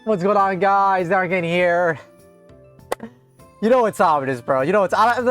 What's going on, guys? Ironcane here. You know what time it is, bro. You know what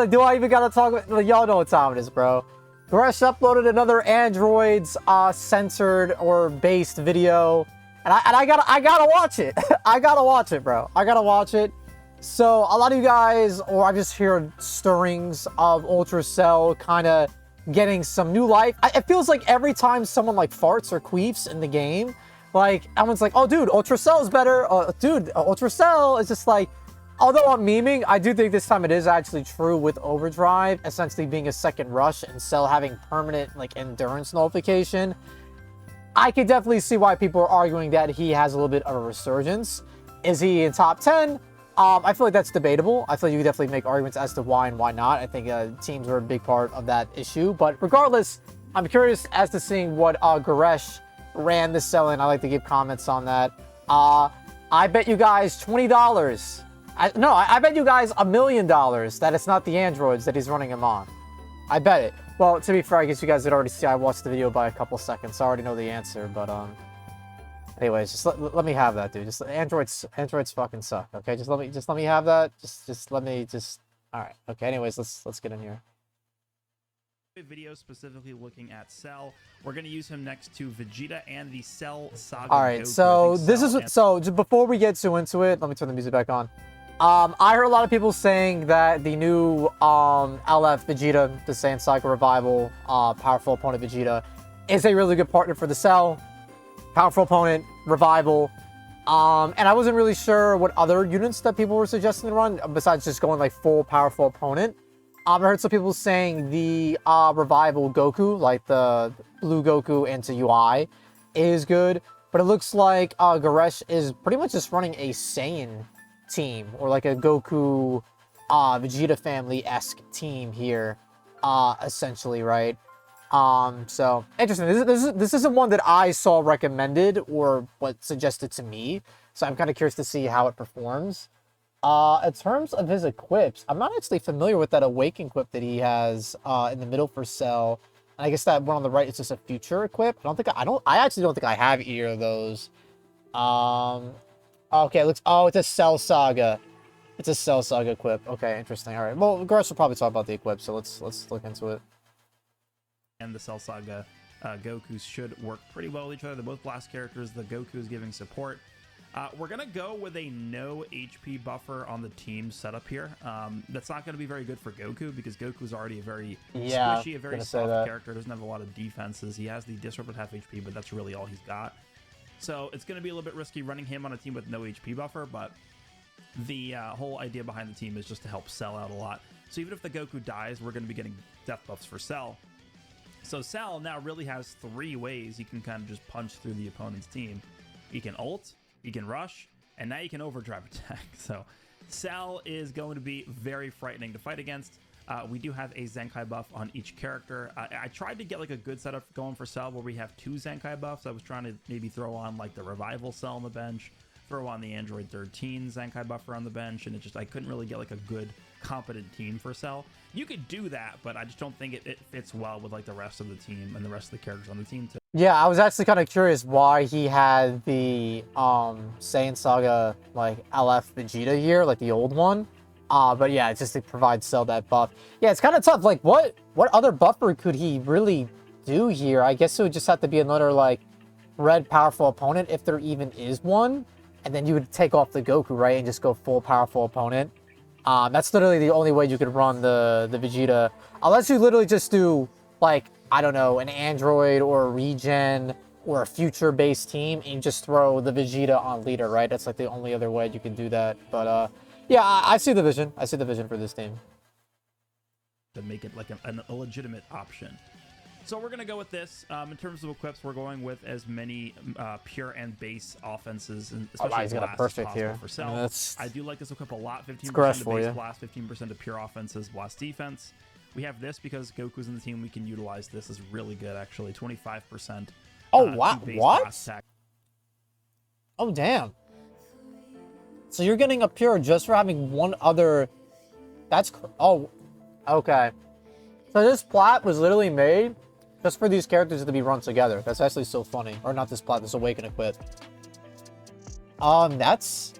do I even gotta talk about? Like, y'all know what time it is, bro. Goresh uploaded another Androids censored or based video, and I gotta watch it. I gotta watch it, bro. I gotta watch it. So a lot of you guys, or I just hear stirrings of Ultra Cell kind of getting some new life. It feels like every time someone like farts or queefs in the game, like everyone's like, "Oh, dude, Ultra Cell is better." Dude, Ultra Cell is just like. Although I'm memeing, I do think this time it is actually true with Overdrive essentially being a second rush and Cell having permanent like endurance nullification. I could definitely see why people are arguing that he has a little bit of a resurgence. Is he in top 10? I feel like that's debatable. I feel like you could definitely make arguments as to why and why not. I think teams are a big part of that issue. But regardless, I'm curious as to seeing what Goresh ran this Cell in. I like to give comments on that. I bet you guys $20. I bet you guys $1 million that it's not the androids that he's running him on. I bet it. Well, to be fair, I guess you guys had already seen. I watched the video by a couple seconds, so I already know the answer. But anyways, just let me have that, dude. Just androids fucking suck. Okay, just let me have that. Just let me All right. Okay. Anyways, let's get in here. Video specifically looking at Cell. We're going to use him next to Vegeta and the Cell Saga. All right. So this is so just before we get too into it, let me turn the music back on. I heard a lot of people saying that the new LF Vegeta, the Saiyan Saga Revival, powerful opponent Vegeta, is a really good partner for the Cell. Powerful opponent, Revival. And I wasn't really sure what other units that people were suggesting to run, besides just going like full powerful opponent. I heard some people saying the Revival Goku, like the Blue Goku into UI, is good. But it looks like Goresh is pretty much just running a Saiyan team, or like a Goku Vegeta family-esque team here, essentially, right? So interesting. This isn't one that I saw recommended or what suggested to me, so I'm kind of curious to see how it performs. In terms of his equips, I'm not actually familiar with that Awaken equip that he has in the middle for Cell. And I guess that one on the right is just a future equip. I actually don't think I have either of those. Okay, it's a Cell Saga. It's a Cell Saga equip. Okay, interesting. All right. Well, Goresh will probably talk about the equip, so let's look into it. And the Cell Saga Goku should work pretty well with each other. They're both blast characters. The Goku is giving support. We're going to go with a no HP buffer on the team setup here. That's not going to be very good for Goku because Goku's already a very squishy, a very soft character. Doesn't have a lot of defenses. He has the disrupt at half HP, but that's really all he's got. So it's going to be a little bit risky running him on a team with no HP buffer, but the whole idea behind the team is just to help Cell out a lot. So even if the Goku dies, we're going to be getting death buffs for Cell. So Cell now really has 3 ways he can kind of just punch through the opponent's team. He can ult, he can rush, and now you can overdrive attack. So Cell is going to be very frightening to fight against. We do have a Zenkai buff on each character. I tried to get like a good setup going for Cell where we have 2 Zenkai buffs. I was trying to maybe throw on like the Revival Cell on the bench, throw on the Android 13 Zenkai buffer on the bench, and I couldn't really get like a good competent team for Cell. You could do that, but I just don't think it fits well with like the rest of the team and the rest of the characters on the team too. Yeah, I was actually kind of curious why he had the Saiyan Saga like LF Vegeta here, like the old one. But yeah, it's just to provide Cell that buff. Yeah, it's kind of tough. Like, what other buffer could he really do here? I guess it would just have to be another, like, red powerful opponent, if there even is one. And then you would take off the Goku, right, and just go full powerful opponent. That's literally the only way you could run the Vegeta. Unless you literally just do, like, I don't know, an Android or a Regen or a future-based team, and you just throw the Vegeta on leader, right? That's, like, the only other way you can do that. But, yeah, I see the vision. I see the vision for this team. To make it like a legitimate option. So we're going to go with this. In terms of equips, we're going with as many pure and base offenses, and especially he's got a perfect here for Cell. I do like this equip a lot. 15% to base blast, 15% to pure offenses, blast defense. We have this because Goku's in the team. We can utilize this. Is really good, actually. 25%. Oh, wow. What? Oh, damn. So you're getting a pure just for having one other... That's... Oh, okay. So this plat was literally made just for these characters to be run together. That's actually so funny. Or not this plat, this Awaken equip. That's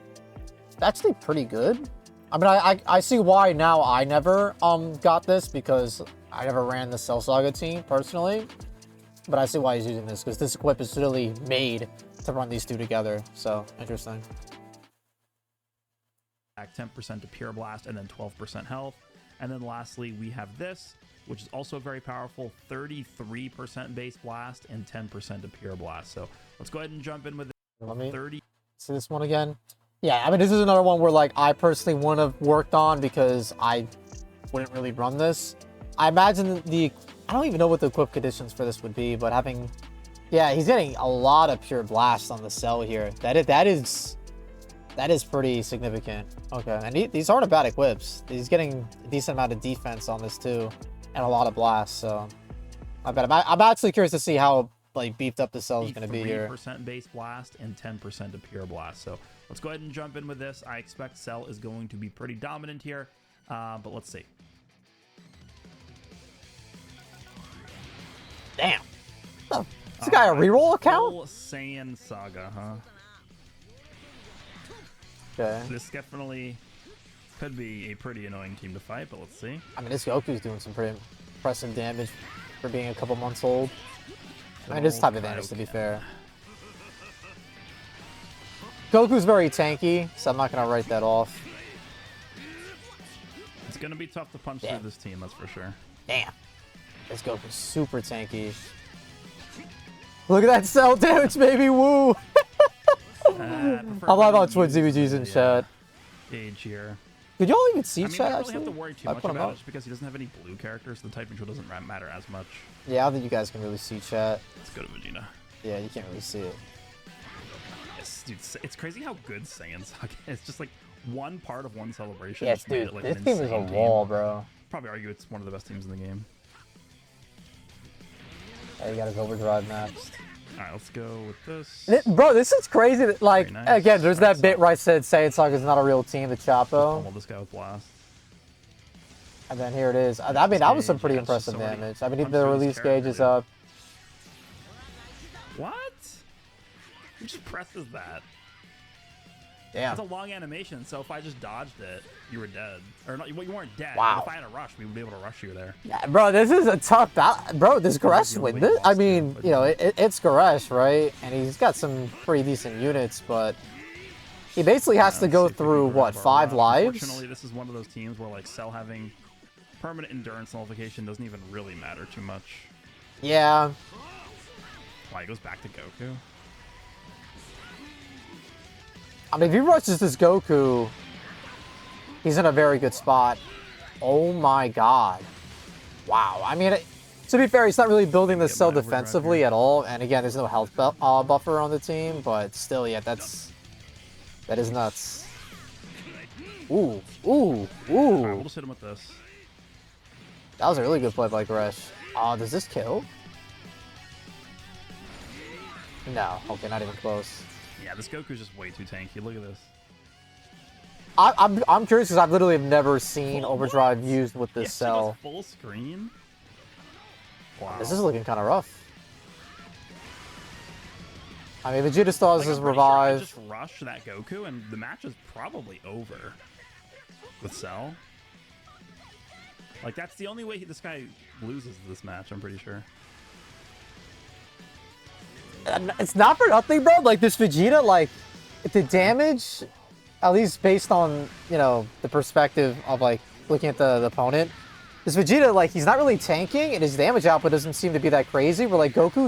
actually pretty good. I mean, I see why now I never got this, because I never ran the Cell Saga team personally. But I see why he's using this, because this equip is really made to run these two together. So interesting. Back 10% to Pure Blast and then 12% health. And then lastly, we have this, which is also very powerful, 33% base blast and 10% to Pure Blast. So let's go ahead and jump in with it. Let me 30. see this one again. Yeah, I mean, this is another one where, like, I personally wouldn't have worked on because I wouldn't really run this. I imagine I don't even know what the equip conditions for this would be, but having... Yeah, he's getting a lot of Pure Blast on the Cell here. That is pretty significant. Okay, and these aren't bad equips. He's getting a decent amount of defense on this too, and a lot of blasts. So, I'm actually curious to see how like beefed up the Cell is going to be here. 3% base blast and 10% to Pure Blast. So let's go ahead and jump in with this. I expect Cell is going to be pretty dominant here, but let's see. Damn. Oh, is this guy a reroll account? Full Saiyan Saga, huh? Okay. This definitely could be a pretty annoying team to fight, but let's see. I mean, this Goku's doing some pretty impressive damage for being a couple months old. I mean, this type of damage, to be fair. Goku's very tanky, so I'm not going to write that off. It's going to be tough to punch through this team, that's for sure. Damn. This Goku's super tanky. Look at that Cell damage, baby! Woo! I'm all about Twin ZBGs in chat. Age here. Did y'all even see chat, I don't really actually? have to worry too much about it just because he doesn't have any blue characters, so the type control doesn't matter as much. Yeah, I don't think you guys can really see chat. Let's go to Vegeta. Yeah, you can't really see it. Yes, dude, it's crazy how good Saiyan Saga is. It's just like one part of one celebration. Yes, made dude, it, like, this an team is a insane wall, team. bro. Probably argue it's one of the best teams in the game. Yeah, you got his overdrive next. Alright, let's go with this. Bro, this is crazy. That, like, Nice. again, there's that bit where I said Saiyan Saga is not a real team, the Chapo. Pummel this guy with blast. And then here it is. I mean, that was some pretty impressive damage. I mean, the release gauge is up. What? Who just presses that? Damn. It's a long animation, so if I just dodged it, you were dead. Or not, you weren't dead. Wow. But if I had a rush, we would be able to rush you there. Yeah, bro, this is a tough battle. Bro, does Goresh win this? I mean, you know, it's Goresh, right? And he's got some pretty decent units, but he basically has to go through, what, 5 lives? Unfortunately, this is one of those teams where, like, Cell having permanent endurance nullification doesn't even really matter too much. Yeah. Why, he goes back to Goku? I mean, if he rushes this Goku, he's in a very good spot. Oh my god. Wow. I mean, to be fair, he's not really building the Cell defensively at all. And again, there's no health buffer on the team, but still, yeah, that is nuts. Ooh, ooh, ooh. Alright, we'll just hit him with this. That was a really good play by Goresh. Does this kill? No. Okay, not even close. Yeah, this Goku's just way too tanky. Look at this. I'm curious because I've literally never seen overdrive used with this Cell. Full screen. Wow. This is looking kind of rough. I mean, Vegeta still has his revive. Sure I just rush that Goku, and the match is probably over with Cell. Like, that's the only way this guy loses this match, I'm pretty sure. It's not for nothing, bro. Like, this Vegeta, like, the damage, at least based on, you know, the perspective of, like, looking at the opponent, this Vegeta, like, he's not really tanking, and his damage output doesn't seem to be that crazy, where, like, Goku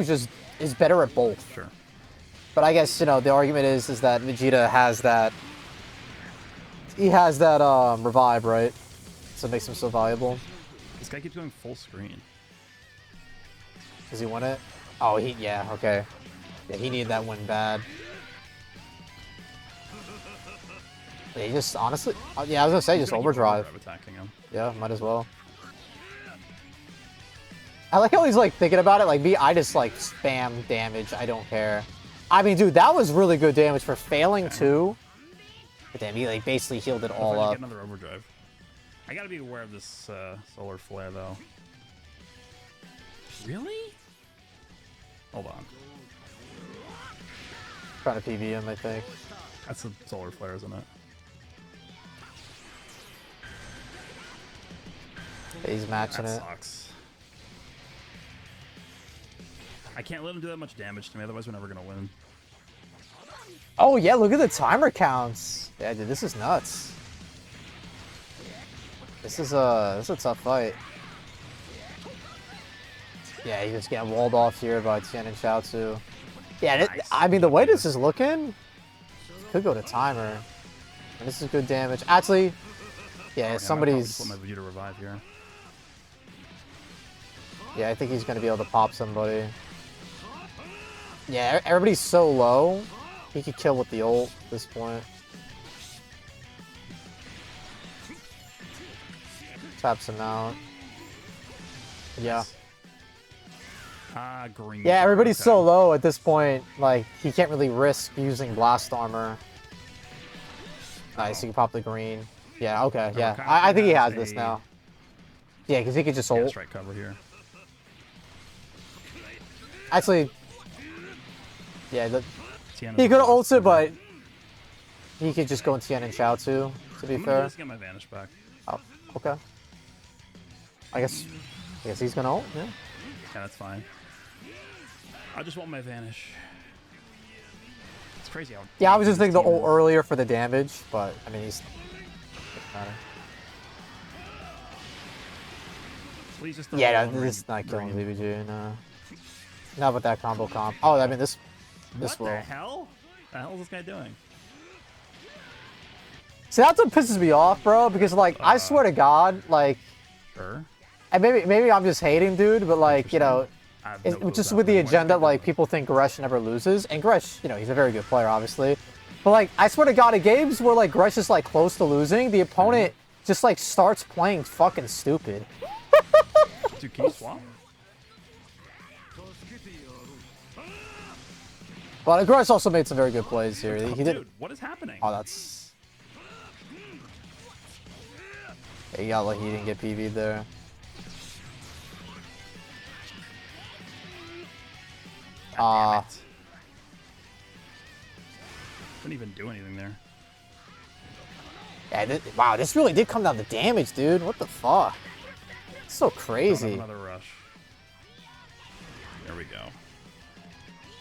is better at both. Sure. But I guess, you know, the argument is that Vegeta has that... He has that, revive, right? So it makes him so valuable. This guy keeps going full screen. Does he win it? Oh, yeah, okay. Yeah, he needed that win bad. Yeah, he just, honestly... yeah, I was gonna say, just overdrive. Attacking him. Yeah, might as well. I like how he's, like, thinking about it. Like, me, I just, like, spam damage. I don't care. I mean, dude, that was really good damage for failing, too. But damn, he, like, basically healed it all up. Get another overdrive. I gotta be aware of this solar flare, though. Really? Hold on. Trying to PB him, I think. That's a solar flare, isn't it? He's matching That it. sucks. I can't let him do that much damage to me, otherwise we're never gonna win. Oh yeah, look at the timer counts. Yeah, dude, this is nuts. This is a tough fight. Yeah, he's just getting walled off here by Tien and Shoutout. Yeah, Nice. I mean, the way this is looking, could go to timer. And this is good damage. Actually, yeah, somebody's... Let my Vegeta revive here. Yeah, I think he's going to be able to pop somebody. Yeah, everybody's so low. He could kill with the ult at this point. Taps him out. Yeah. Green. Yeah, everybody's Okay. so low at this point. Like, he can't really risk using blast armor. Nice, he can pop the green. Yeah, okay, yeah. I think he has this now. Yeah, because he could just Yeah, ult. strike cover here. Actually, yeah, Tien he is could have the ulted, last but he could just go in Tien and Shoutout, to be I'm gonna fair. just get my vanish back. Oh, okay. I guess he's gonna ult, yeah. Yeah, that's fine. I just want my vanish. It's crazy how. Yeah, I was just this thinking the team ult is. earlier for the damage, but I mean, doesn't matter. Please just Yeah, throw no, it this is on not killing green. ZBG, no. Not with that combo comp. Oh, I mean, this What will. the hell? The hell is this guy doing? See, that's what pisses me off, bro, because, like, I swear to God, like, Sure. and maybe I'm just hating, dude, but, like, you know, I have no clue it's just what's with the happening. Why is agenda, he like, doing people think Goresh never loses, and Goresh, you know, he's a very good player, obviously. But, like, I swear to God, in games where, like, Goresh is, like, close to losing, the opponent just, like, starts playing fucking stupid. that? Dude, can you swap? But Goresh also made some very good plays here. Oh, He did. Dude, what is happening? Oh, that's. Yeah, he got lucky he didn't get PV'd there. God damn it. Couldn't even do anything there. Yeah, wow, this really did come down to damage, dude. What the fuck? It's so Don't have crazy. another rush. There we go.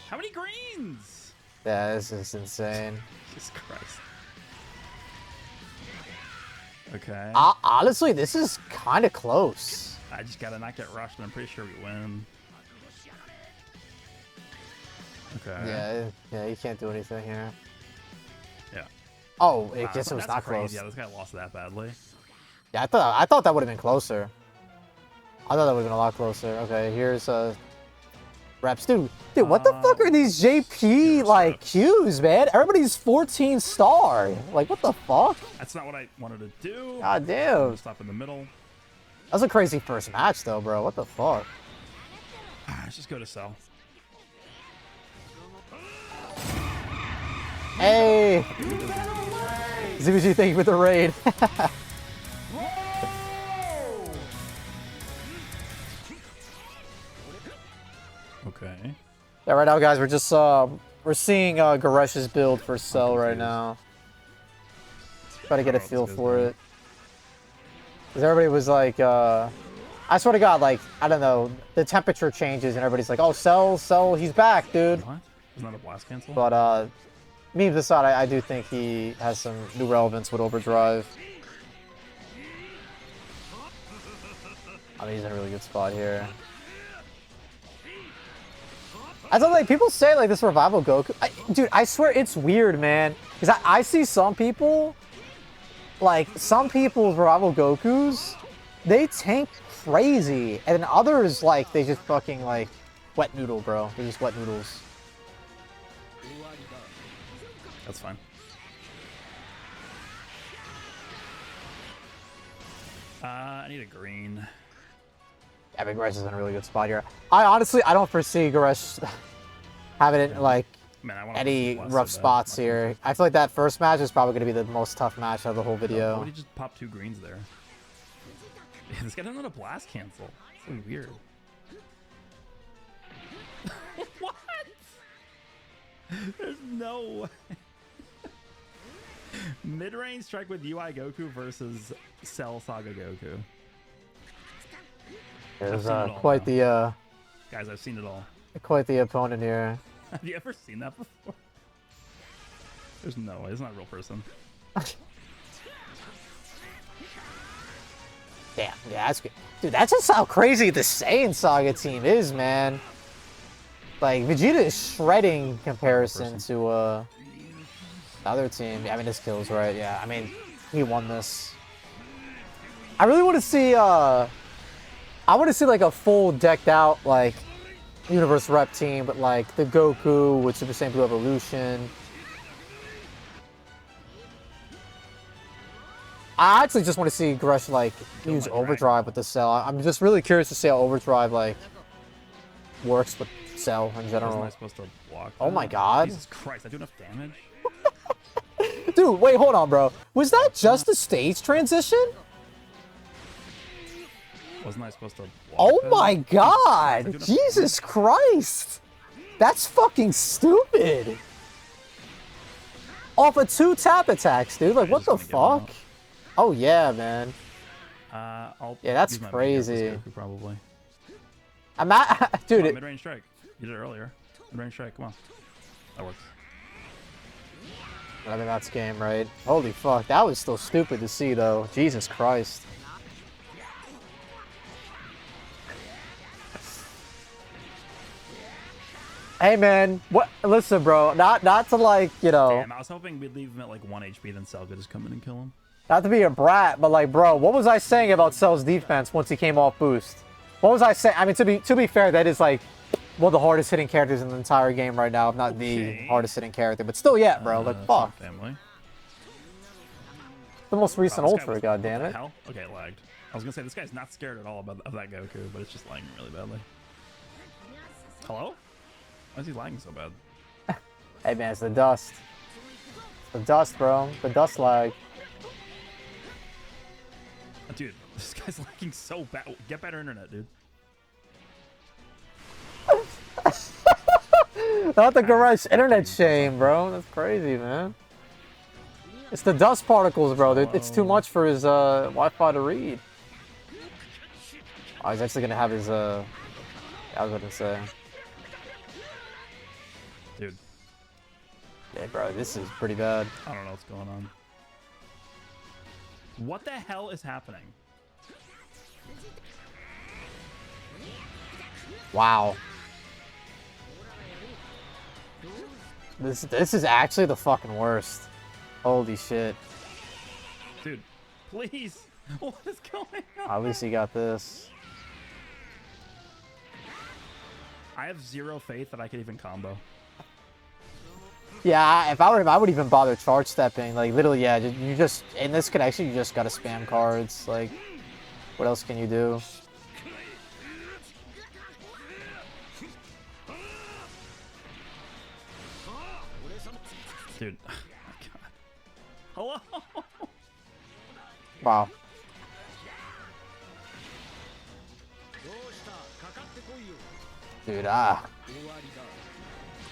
How many greens? Yeah, this is insane. Jesus Christ. Okay. Honestly, this is kind of close. I just gotta not get rushed, and I'm pretty sure we win. Okay. Yeah, you can't do anything here. Yeah. Oh, I Wow, guess it was that's not crazy. close. Yeah, this guy lost that badly. Yeah, I thought that would have been closer. I thought that would have been a lot closer. Okay, here's reps. Dude, what the fuck are these JP like Qs, man? Everybody's 14 star. Like, what the fuck? That's not what I wanted to do. God damn. Stop in the middle. That was a crazy first match, though, bro. What the fuck? Let's just go to cell. Hey! ZBG, thank you for the raid. Okay. Yeah, right now, guys, we're just we're seeing Goresh's build for Cell right now. Try to get a feel for it. Because everybody was like, I swear to God, like, I don't know, the temperature changes and everybody's like, oh, Cell, he's back, dude. What? Isn't that a blast cancel? But memes aside, I do think he has some new relevance with Overdrive. I mean, he's in a really good spot here. I thought, like, people say, like, this revival Goku. Dude, I swear it's weird, man. Because I see some people, like, some people's revival Gokus, they tank crazy. And then others, like, they just fucking, like, wet noodle, bro. They're just wet noodles. That's fine. I need a green. Yeah, but Goresh is in a really good spot here. I don't foresee Goresh having it, like, Man, I want any rough spots here. I feel like that first match is probably going to be the most tough match of the whole Why video. would he just pop 2 greens there? Yeah, this guy doesn't know how to blast cancel. It's so weird. What? There's no way. Mid-range strike with UI Goku versus Cell Saga Goku. There's quite the guys, I've seen it all. Quite the opponent here. Have you ever seen that before? There's no way. It's not a real person. Damn, yeah, that's good. Dude, that's just how crazy the Saiyan Saga team is, man. Like, Vegeta is shredding in comparison to the other team. Yeah, I mean, this kills, right? Yeah, I mean, he won this. I really want to see, I want to see, like, a full decked out, like, Universe Rep team, but, like, the Goku with Super Saiyan Blue Evolution. I actually just want to see Goresh, like, use Overdrive with the Cell. I'm just really curious to see how Overdrive, like, works with Cell in general. Wasn't I supposed to block that? Oh my god. Jesus Christ, I do enough damage? Dude, wait, hold on, bro. Was that just a stage transition? Wasn't I supposed to block Oh that? my god! Jesus Christ! That's fucking stupid! Off of 2 tap attacks, dude. Like, what the fuck? Oh yeah, man. Yeah, that's crazy. Goku, probably. I'm at, dude. Mid-range strike. You did it earlier. Mid-range strike. Come on. That works. I mean, that's game, right? Holy fuck, that was still stupid to see, though. Jesus Christ. Hey, man. What? Listen, bro. Not to, like, you know. Damn, I was hoping we'd leave him at like 1 HP, then Cell could just come in and kill him. Not to be a brat, but like, bro, what was I saying about Cell's defense once he came off boost? What was I saying? I mean, to be fair, that is like one of the hardest hitting characters in the entire game right now, if not the hardest hitting character. But still, yeah, bro. Like, fuck. Family. The most recent ultra, goddammit. Hell? Okay, it lagged. I was gonna say this guy's not scared at all of that Goku, but it's just lagging really badly. Hello? Why is he lagging so bad? Hey man, it's the dust. The dust, bro. The dust lag. Dude, this guy's lagging so bad. Get better internet, dude. Not the Goresh internet shame, bro. That's crazy, man. It's the dust particles, bro. It's too much for his Wi-Fi to read. Oh, he's actually gonna have his I was gonna say. Dude. Yeah, bro, this is pretty bad. I don't know what's going on. What the hell is happening? Wow. This is actually the fucking worst. Holy shit. Dude, please. What is going on? At least he got this. I have zero faith that I could even combo. Yeah, if I were him, I would even bother charge stepping. Like, literally, yeah, you just, in this connection, you just gotta spam cards. Like, what else can you do? Dude, oh my god. Hello? Wow. Dude,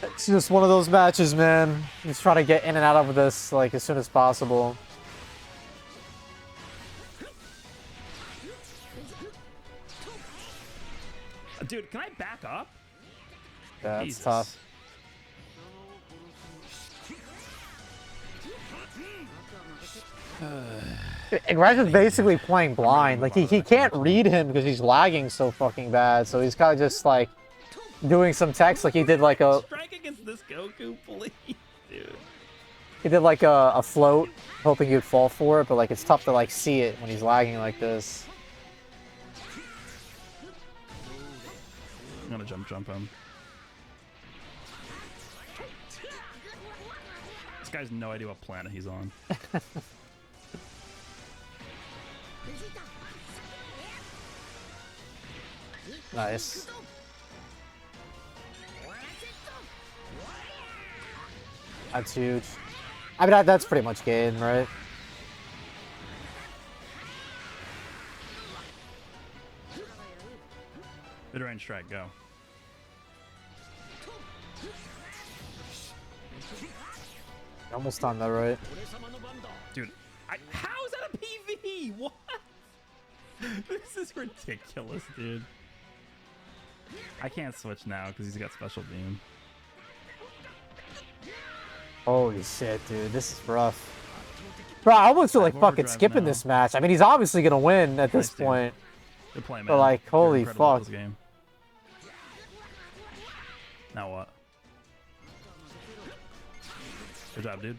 it's just one of those matches, man. Just trying to get in and out of this, like, as soon as possible. Dude, can I back up? Yeah, it's Jesus. tough. Goresh is basically playing blind. Like, he can't read him because he's lagging so fucking bad. So he's kind of just, like, doing some text. Like, he did, like, a... Strike against this Goku, please, dude. He did, like, a float, hoping he'd fall for it. But, like, it's tough to, like, see it when he's lagging like this. I'm gonna jump him. This guy has no idea what planet he's on. Nice. That's huge. I mean, that's pretty much game, right? Mid-range strike, go. Almost on that, right? Dude, how is that a PV? What? This is ridiculous, dude. I can't switch now because he's got special beam. Holy shit, dude. This is rough. Bro, I almost feel like fucking skipping this match. I mean, he's obviously going to win at this point. Good play, man. But, like, holy fuck. This game. Now what? Good job, dude.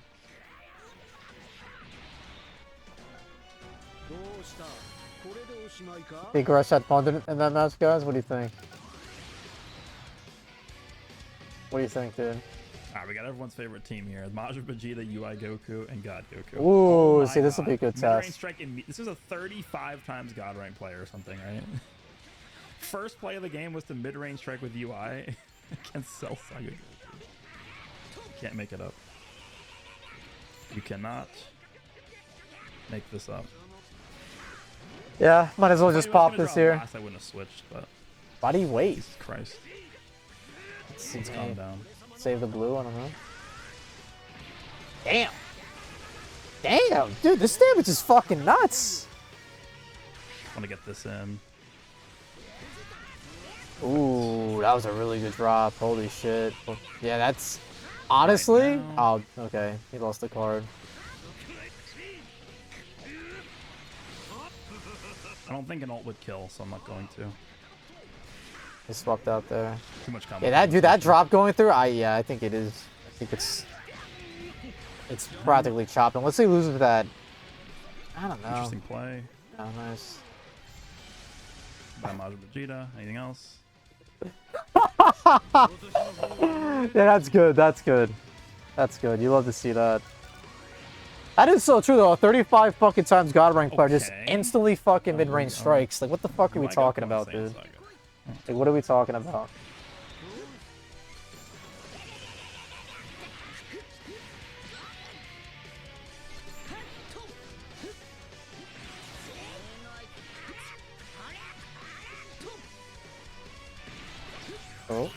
Think Goresh had fun in that match, guys? What do you think? What do you think, dude? Alright, we got everyone's favorite team here. Majin, Vegeta, UI Goku, and God Goku. Ooh, see, this will be a good test. This is a 35 times God rank player or something, right? First play of the game was to mid-range strike with UI against Cell Saga Goku. Can't make it up. You cannot make this up. Yeah, might as well just pop this here. Last, I wouldn't have switched, but why do you wait? Jesus Christ. Let's calm down. Save the blue, I don't know. Damn. Damn, dude, this damage is fucking nuts. Want to get this in. Ooh, that was a really good drop. Holy shit. Yeah, that's honestly. Oh, okay. He lost the card. I don't think an ult would kill, so I'm not going to. He swapped out there. Too much combo. Yeah, that dude, that drop going through. Yeah, I think it is. I think it's practically chopping. Let's see who loses that. I don't know. Interesting play. Oh, nice. By Majin Vegeta. Anything else? Yeah, that's good. That's good. That's good. You love to see that. That is so true though. 35 fucking times God rank player just instantly fucking mid-range strikes. Like, what the fuck are we talking about, dude? Like, what are we talking about? Oh.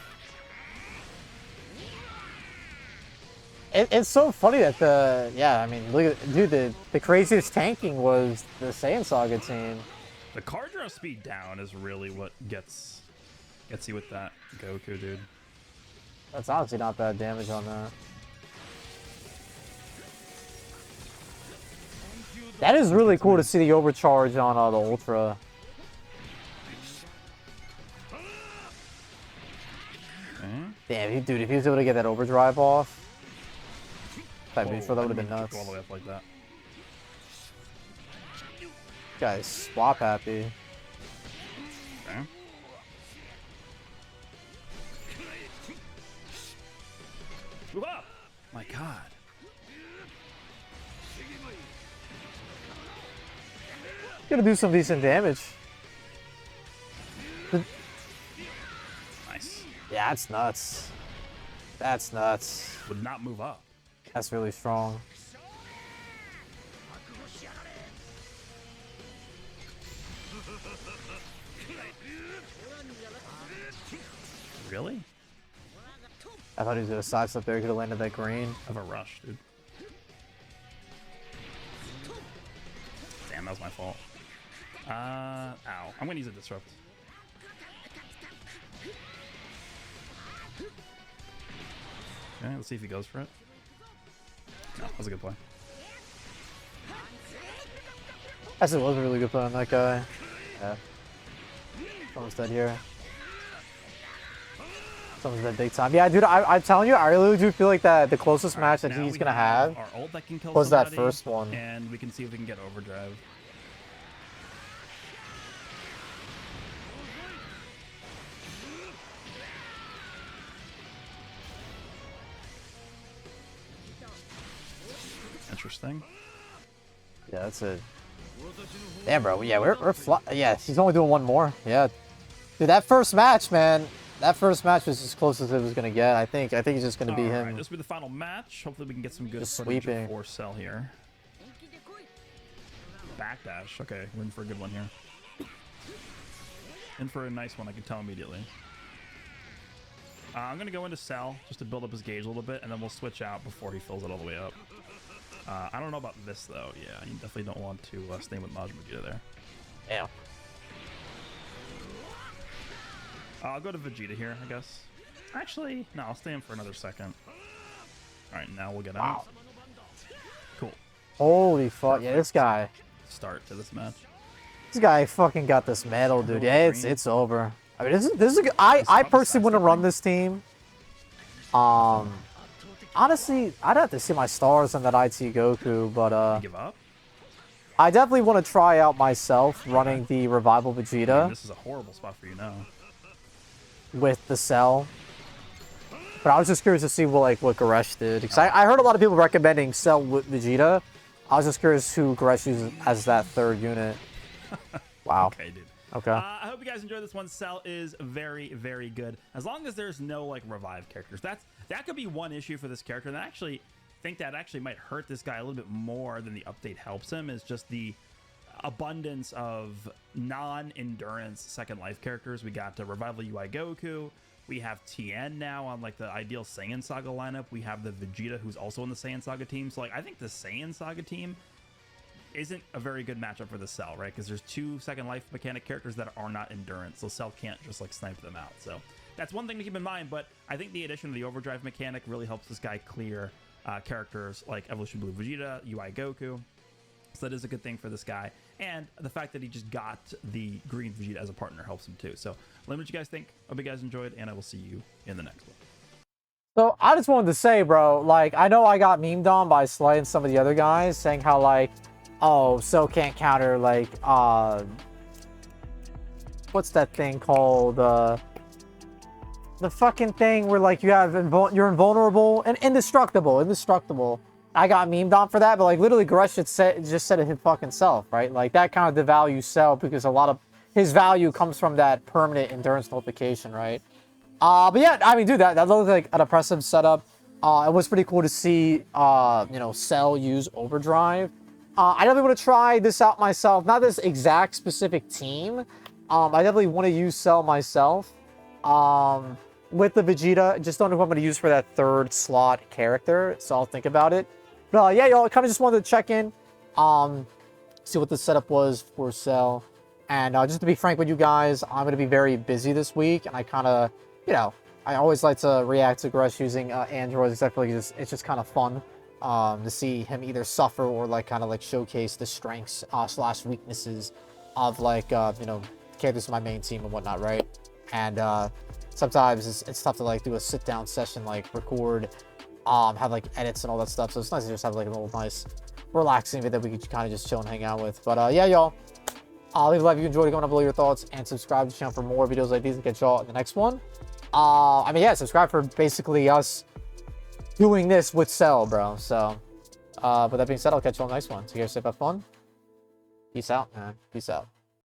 It's so funny that I mean, look at, dude, the craziest tanking was the Saiyan Saga team. The card draw speed down is really what gets you with that Goku, dude. That's honestly not bad damage on that. That is really cool to see the overcharge on the Ultra. Damn, dude, if he was able to get that overdrive off, that would have been nuts. All the way up like that. Guy's swap happy. Okay. Move up! My God. Gonna do some decent damage. Nice. Yeah, that's nuts. That's nuts. Would not move up. That's really strong. Really? I thought he was gonna sidestep there. He could have landed that green. I have a rush, dude. Damn, that was my fault. Ow. I'm gonna use a disrupt. Okay, let's see if he goes for it. No, that was a good play. Actually, it was a really good play on that guy. Yeah. Someone's dead here. Someone's dead big time. Yeah, dude, I'm telling you, I really do feel like that the closest match that he's gonna have our ult that can kill was that somebody, first one. And we can see if we can get overdrive. Interesting. Yeah, that's it. Damn, bro. Yeah, we're yeah, he's only doing one more. Yeah, dude, that first match, man. That first match was as close as it was gonna get. I think he's just gonna be him. This will be the final match. Hopefully, we can get some good just footage sweeping for Cell here. Backdash. Okay, we're in for a good one here. In for a nice one, I can tell immediately. I'm going to go into Cell just to build up his gauge a little bit, and then we'll switch out before he fills it all the way up. I don't know about this, though. Yeah, you definitely don't want to stay with Majin Vegeta there. Yeah. I'll go to Vegeta here, I guess. Actually, no, I'll stay in for another second. All right, now we'll get out. Cool. Holy fuck. Yeah, this guy. Start to this match. This guy fucking got this medal, dude. Yeah, it's over. I mean, this is a good... I personally wouldn't run this team. Honestly, I'd have to see my stars on that IT Goku, but Give up? I definitely want to try out myself running the Revival Vegeta. I mean, this is a horrible spot for you now. With the Cell. But I was just curious to see what Goresh did. Because I heard a lot of people recommending Cell with Vegeta. I was just curious who Goresh uses as that third unit. Wow. Okay, dude. Okay. I hope you guys enjoyed this one. Cell is very, very good. As long as there's no like revive characters. That could be one issue for this character. And I actually think that actually might hurt this guy a little bit more than the update helps him, is just the abundance of non-endurance second life characters. We got Revival UI Goku. We have Tien now on like the ideal Saiyan Saga lineup. We have the Vegeta who's also on the Saiyan Saga team. So like I think the Saiyan Saga team isn't a very good matchup for the Cell, right? Because there's two second life mechanic characters that are not endurance, so Cell can't just like snipe them out. So that's one thing to keep in mind, but I think the addition of the overdrive mechanic really helps this guy clear characters like Evolution Blue Vegeta, UI Goku. So that is a good thing for this guy. And the fact that he just got the green Vegeta as a partner helps him too. So let me know what you guys think. Hope you guys enjoyed, and I will see you in the next one. So I just wanted to say, bro, like, I know I got memed on by Slay and some of the other guys saying how, like, oh, Cell can't counter, like, what's that thing called? The fucking thing where, like, you're invulnerable and indestructible. I got memed on for that, but, like, literally Goresh just said it his fucking self, right? Like, that kind of devalues Cell because a lot of his value comes from that permanent endurance nullification, right? But yeah, I mean, dude, that looked like an impressive setup. It was pretty cool to see, you know, Cell use overdrive. I definitely want to try this out myself. Not this exact specific team. I definitely want to use Cell myself. With the Vegeta, just don't know who I'm going to use for that third slot character, so I'll think about it. But yeah, y'all, kind of just wanted to check in, see what the setup was for Cell. And just to be frank with you guys, I'm going to be very busy this week, and I kind of, you know, I always like to react to Goresh using androids, except for like it's just kind of fun to see him either suffer or like kind of like showcase the strengths slash weaknesses of like, you know, characters in my main team and whatnot, right? And sometimes it's tough to like do a sit down session, like record, have like edits and all that stuff. So it's nice to just have like a little nice relaxing video that we could kind of just chill and hang out with. But yeah, y'all, leave a like if you enjoyed it, comment down below your thoughts, and subscribe to the channel for more videos like these and catch y'all in the next one. I mean, yeah, subscribe for basically us doing this with Cell, bro. So, but that being said, I'll catch you on the next one. So you guys safe, have fun. Peace out, man. Peace out.